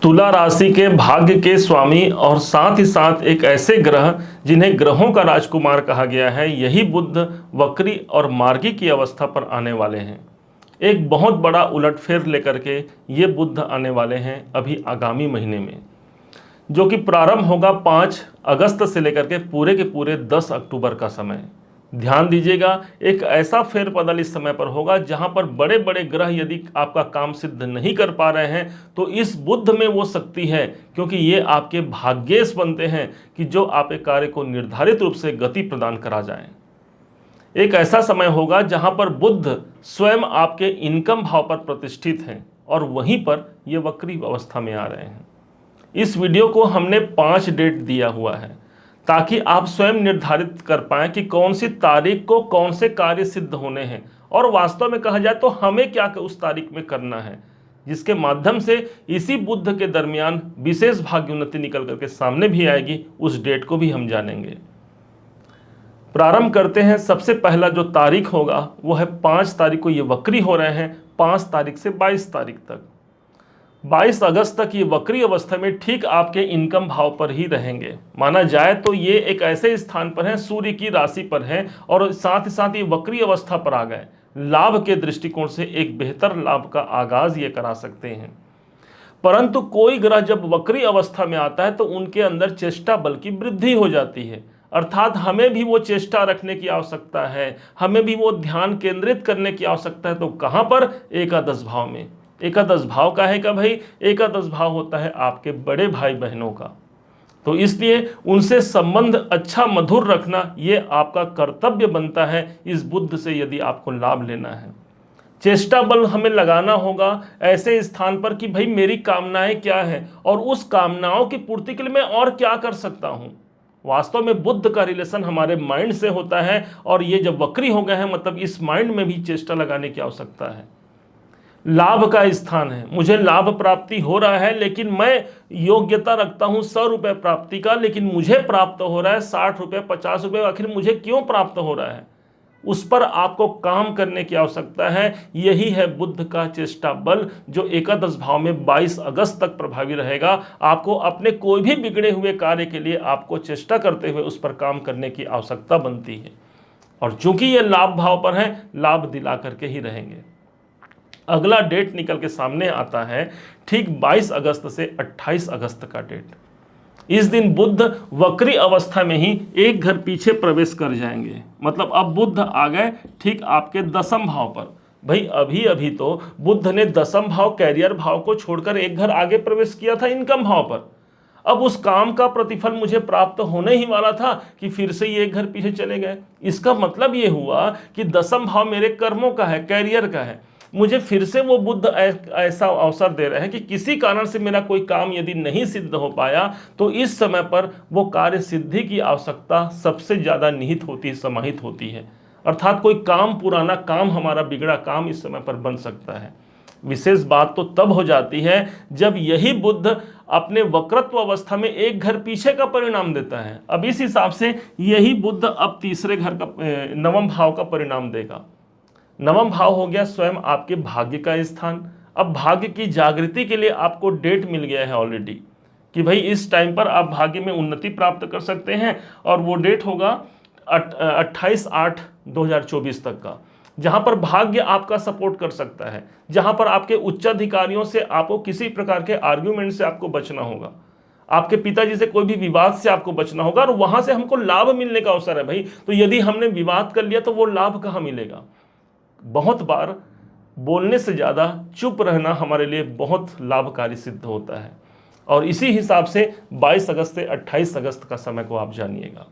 तुला राशि के भाग्य के स्वामी और साथ ही साथ एक ऐसे ग्रह जिन्हें ग्रहों का राजकुमार कहा गया है, यही बुध वक्री और मार्गी की अवस्था पर आने वाले हैं। एक बहुत बड़ा उलटफेर लेकर के ये बुध आने वाले हैं अभी आगामी महीने में, जो कि प्रारंभ होगा 5 अगस्त से लेकर के पूरे 10 अक्टूबर का समय। ध्यान दीजिएगा, एक ऐसा फेरबदल इस समय पर होगा जहां पर बड़े बड़े ग्रह यदि आपका काम सिद्ध नहीं कर पा रहे हैं तो इस बुध में वो शक्ति है, क्योंकि ये आपके भाग्येश बनते हैं कि जो आपके कार्य को निर्धारित रूप से गति प्रदान करा जाए। एक ऐसा समय होगा जहां पर बुध स्वयं आपके इनकम भाव पर प्रतिष्ठित हैं और वहीं पर ये वक्री अवस्था में आ रहे हैं। इस वीडियो को हमने 5 डेट दिया हुआ है ताकि आप स्वयं निर्धारित कर पाएं कि कौन सी तारीख को कौन से कार्य सिद्ध होने हैं और वास्तव में कहा जाए तो हमें क्या उस तारीख में करना है, जिसके माध्यम से इसी बुध के दरमियान विशेष भाग्य उन्नति निकल करके सामने भी आएगी। उस डेट को भी हम जानेंगे। प्रारंभ करते हैं। सबसे पहला जो तारीख होगा वो है 5 तारीख को ये वक्री हो रहे हैं, 5 तारीख से 22 तारीख तक। 22 अगस्त तक ये वक्री अवस्था में ठीक आपके इनकम भाव पर ही रहेंगे। माना जाए तो ये एक ऐसे स्थान पर हैं, सूर्य की राशि पर हैं और साथ ही साथ ये वक्री अवस्था पर आ गए। लाभ के दृष्टिकोण से एक बेहतर लाभ का आगाज ये करा सकते हैं। परंतु कोई ग्रह जब वक्री अवस्था में आता है तो उनके अंदर चेष्टा बल की वृद्धि हो जाती है, अर्थात हमें भी वो चेष्टा रखने की आवश्यकता है, हमें भी वो ध्यान केंद्रित करने की आवश्यकता है। तो कहाँ पर? एकादश भाव में। एकादश भाव का है क्या भाई? एकादश भाव होता है आपके बड़े भाई बहनों का। तो इसलिए उनसे संबंध अच्छा मधुर रखना ये आपका कर्तव्य बनता है इस बुध से, यदि आपको लाभ लेना है। चेष्टा बल हमें लगाना होगा ऐसे स्थान पर कि भाई मेरी कामनाएं क्या है और उस कामनाओं की पूर्ति के लिए मैं और क्या कर सकता हूं। वास्तव में बुध का रिलेशन हमारे माइंड से होता है और ये जब वक्री हो गए हैं मतलब इस माइंड में भी चेष्टा लगाने की आवश्यकता है। लाभ का स्थान है, मुझे लाभ प्राप्ति हो रहा है लेकिन मैं योग्यता रखता हूं 100 रुपए प्राप्ति का, लेकिन मुझे प्राप्त हो रहा है 60 रुपए 50 रुपए, आखिर मुझे क्यों प्राप्त हो रहा है? उस पर आपको काम करने की आवश्यकता है। यही है बुध का चेष्टा बल, जो एकादश भाव में 22 अगस्त तक प्रभावी रहेगा। आपको अपने कोई भी बिगड़े हुए कार्य के लिए आपको चेष्टा करते हुए उस पर काम करने की आवश्यकता बनती है और चूंकि ये लाभ भाव पर है, लाभ दिला करके ही रहेंगे। अगला डेट निकल के सामने आता है ठीक 22 अगस्त से 28 अगस्त का डेट। इस दिन बुध वक्री अवस्था में ही एक घर पीछे प्रवेश कर जाएंगे। मतलब अब बुध आ गए ठीक आपके 10वें भाव पर। भाई अभी अभी तो बुध ने 10वें भाव कैरियर भाव को छोड़कर एक घर आगे प्रवेश किया था इनकम भाव पर। अब उस काम का प्रतिफल मुझे प्राप्त होने ही वाला था कि फिर से ये एक घर पीछे चले गए। इसका मतलब ये हुआ कि 10वें भाव मेरे कर्मों का है, कैरियर का है। मुझे फिर से वो बुध ऐसा अवसर दे रहे हैं कि किसी कारण से मेरा कोई काम यदि नहीं सिद्ध हो पाया तो इस समय पर वो कार्य सिद्धि की आवश्यकता सबसे ज़्यादा निहित होती है, समाहित होती है। अर्थात कोई काम, पुराना काम, हमारा बिगड़ा काम इस समय पर बन सकता है। विशेष बात तो तब हो जाती है जब यही बुध अपने वक्रत्व अवस्था में एक घर पीछे का परिणाम देता है। अब इस हिसाब से यही बुध अब तीसरे घर का 9वें भाव का परिणाम देगा। 9वां भाव हो गया स्वयं आपके भाग्य का स्थान। अब भाग्य की जागृति के लिए आपको डेट मिल गया है ऑलरेडी कि भाई इस टाइम पर आप भाग्य में उन्नति प्राप्त कर सकते हैं और वो डेट होगा 28/8/2024 तक का, जहां पर भाग्य आपका सपोर्ट कर सकता है, जहां पर आपके उच्चाधिकारियों से आपको किसी प्रकार के आर्ग्यूमेंट से आपको बचना होगा, आपके पिताजी से कोई भी विवाद से आपको बचना होगा और वहां से हमको लाभ मिलने का अवसर है। भाई तो यदि हमने विवाद कर लिया तो वो लाभ कहाँ मिलेगा? बहुत बार बोलने से ज़्यादा चुप रहना हमारे लिए बहुत लाभकारी सिद्ध होता है और इसी हिसाब से 22 अगस्त से 28 अगस्त का समय को आप जानिएगा।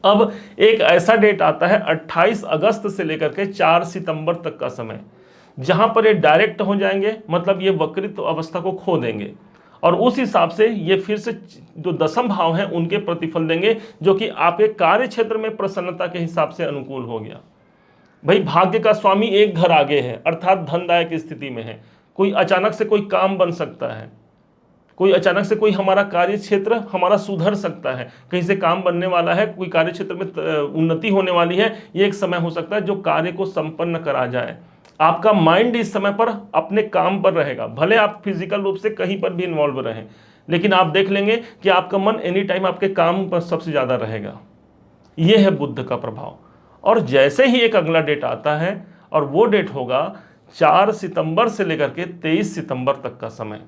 अब एक ऐसा डेट आता है 28 अगस्त से लेकर के 4 सितंबर तक का समय, जहां पर ये डायरेक्ट हो जाएंगे, मतलब ये वक्रित्व अवस्था को खो देंगे और उस हिसाब से ये फिर से जो 10वें भाव हैं उनके प्रतिफल देंगे, जो कि आपके कार्य क्षेत्र में प्रसन्नता के हिसाब से अनुकूल हो गया। भाई भाग्य का स्वामी एक घर आगे है, अर्थात धनदायक स्थिति में है। कोई अचानक से कोई काम बन सकता है, कोई अचानक से कोई हमारा कार्य क्षेत्र हमारा सुधर सकता है, कहीं से काम बनने वाला है, कोई कार्य क्षेत्र में उन्नति होने वाली है। ये एक समय हो सकता है जो कार्य को संपन्न करा जाए। आपका माइंड इस समय पर अपने काम पर रहेगा, भले आप फिजिकल रूप से कहीं पर भी इन्वॉल्व रहें, लेकिन आप देख लेंगे कि आपका मन एनी टाइम आपके काम पर सबसे ज़्यादा रहेगा। यह है बुध का प्रभाव। और जैसे ही एक अगला डेट आता है, और वो डेट होगा 4 सितंबर से लेकर के 23 सितंबर तक का समय।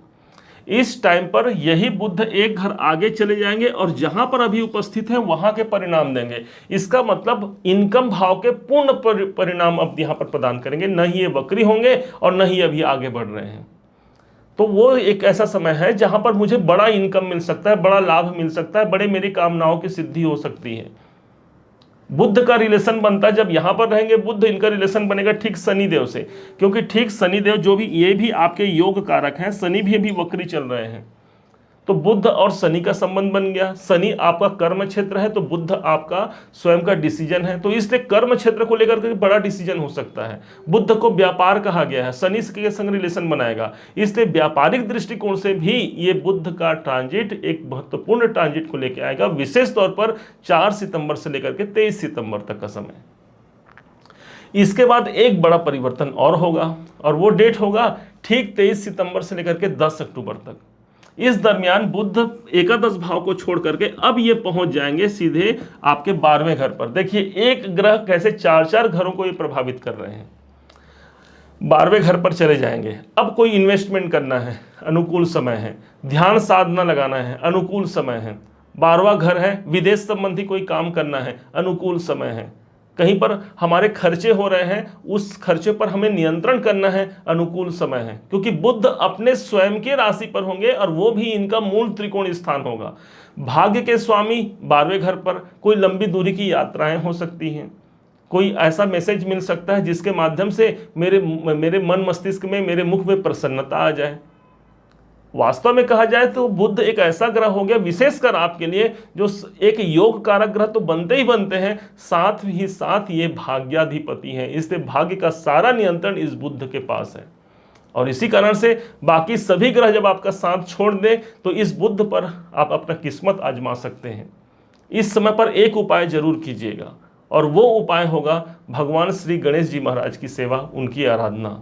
इस टाइम पर यही बुध एक घर आगे चले जाएंगे और जहां पर अभी उपस्थित है वहां के परिणाम देंगे। इसका मतलब इनकम भाव के पूर्ण परिणाम अब यहां पर प्रदान करेंगे, न ही ये वक्री होंगे और न ही अभी आगे बढ़ रहे हैं। तो वो एक ऐसा समय है जहां पर मुझे बड़ा इनकम मिल सकता है, बड़ा लाभ मिल सकता है, बड़े मेरी कामनाओं की सिद्धि हो सकती है। बुध का रिलेशन बनता है, जब यहां पर रहेंगे बुध, इनका रिलेशन बनेगा ठीक शनिदेव से, क्योंकि ठीक शनिदेव जो भी ये भी आपके योग कारक हैं, शनि भी अभी वक्री चल रहे हैं। तो बुध और शनि का संबंध बन गया। शनि आपका कर्म क्षेत्र है, तो बुध आपका स्वयं का डिसीजन है, तो इसलिए कर्म क्षेत्र को लेकर के बड़ा डिसीजन हो सकता है। बुध को व्यापार कहा गया है, शनि के संग रिलेशन बनाएगा, इसलिए व्यापारिक दृष्टिकोण से भी ये बुध का ट्रांजिट एक महत्वपूर्ण ट्रांजिट को लेकर आएगा, विशेष तौर पर 4 सितंबर से लेकर के 23 सितंबर तक का समय। इसके बाद एक बड़ा परिवर्तन और होगा, और वो डेट होगा ठीक 23 सितंबर से लेकर के 10 अक्टूबर तक। इस दरमियान बुध एकादश भाव को छोड़ करके अब ये पहुंच जाएंगे सीधे आपके 12वें घर पर। देखिए एक ग्रह कैसे 4-4 घरों को ये प्रभावित कर रहे हैं। 12वें घर पर चले जाएंगे। अब कोई इन्वेस्टमेंट करना है, अनुकूल समय है। ध्यान साधना लगाना है, अनुकूल समय है। 12वां घर है, विदेश संबंधी कोई काम करना है, अनुकूल समय है। कहीं पर हमारे खर्चे हो रहे हैं, उस खर्चे पर हमें नियंत्रण करना है, अनुकूल समय है, क्योंकि बुध अपने स्वयं के राशि पर होंगे और वो भी इनका मूल त्रिकोण स्थान होगा। भाग्य के स्वामी 12वें घर पर, कोई लंबी दूरी की यात्राएं हो सकती हैं, कोई ऐसा मैसेज मिल सकता है जिसके माध्यम से मेरे मन मस्तिष्क में, मेरे मुख में प्रसन्नता आ जाए। वास्तव में कहा जाए तो बुध एक ऐसा ग्रह हो गया विशेषकर आपके लिए, जो एक योग कारक ग्रह तो बनते ही बनते हैं, साथ ही साथ ये भाग्याधिपति हैं, इसलिए भाग्य का सारा नियंत्रण इस बुध के पास है। और इसी कारण से बाकी सभी ग्रह जब आपका साथ छोड़ दें तो इस बुध पर आप अपना किस्मत आजमा सकते हैं। इस समय पर एक उपाय जरूर कीजिएगा, और वो उपाय होगा भगवान श्री गणेश जी महाराज की सेवा, उनकी आराधना।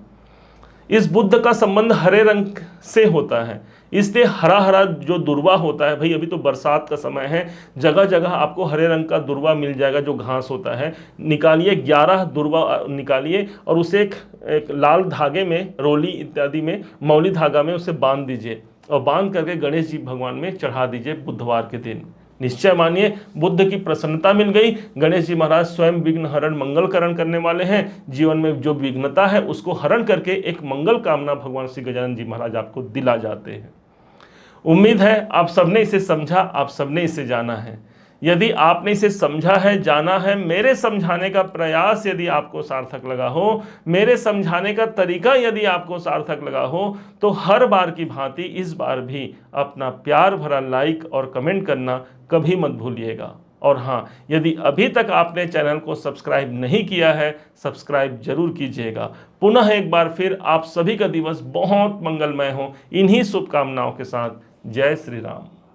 इस बुध का संबंध हरे रंग से होता है, इसलिए हरा हरा जो दुर्वा होता है, भाई अभी तो बरसात का समय है, जगह जगह आपको हरे रंग का दुर्वा मिल जाएगा, जो घास होता है, निकालिए 11 दुर्वा निकालिए और उसे एक लाल धागे में, रोली इत्यादि में, मौली धागा में उसे बांध दीजिए और बांध करके गणेश जी भगवान में चढ़ा दीजिए बुधवार के दिन। निश्चय मानिए बुद्ध की प्रसन्नता मिल गई। गणेश जी महाराज स्वयं विघ्न हरण मंगल करण करने वाले हैं। जीवन में जो विघ्नता है उसको हरण करके एक मंगल कामना भगवान श्री गजानन जी महाराज आपको दिला जाते हैं। उम्मीद है आप सबने इसे समझा, आप सबने इसे जाना है। यदि आपने इसे समझा है, जाना है, मेरे समझाने का प्रयास यदि आपको सार्थक लगा हो, मेरे समझाने का तरीका यदि आपको सार्थक लगा हो, तो हर बार की भांति इस बार भी अपना प्यार भरा लाइक और कमेंट करना कभी मत भूलिएगा। और हाँ, यदि अभी तक आपने चैनल को सब्सक्राइब नहीं किया है, सब्सक्राइब जरूर कीजिएगा। पुनः एक बार फिर आप सभी का दिवस बहुत मंगलमय हो, इन्हीं शुभकामनाओं के साथ। जय श्री राम।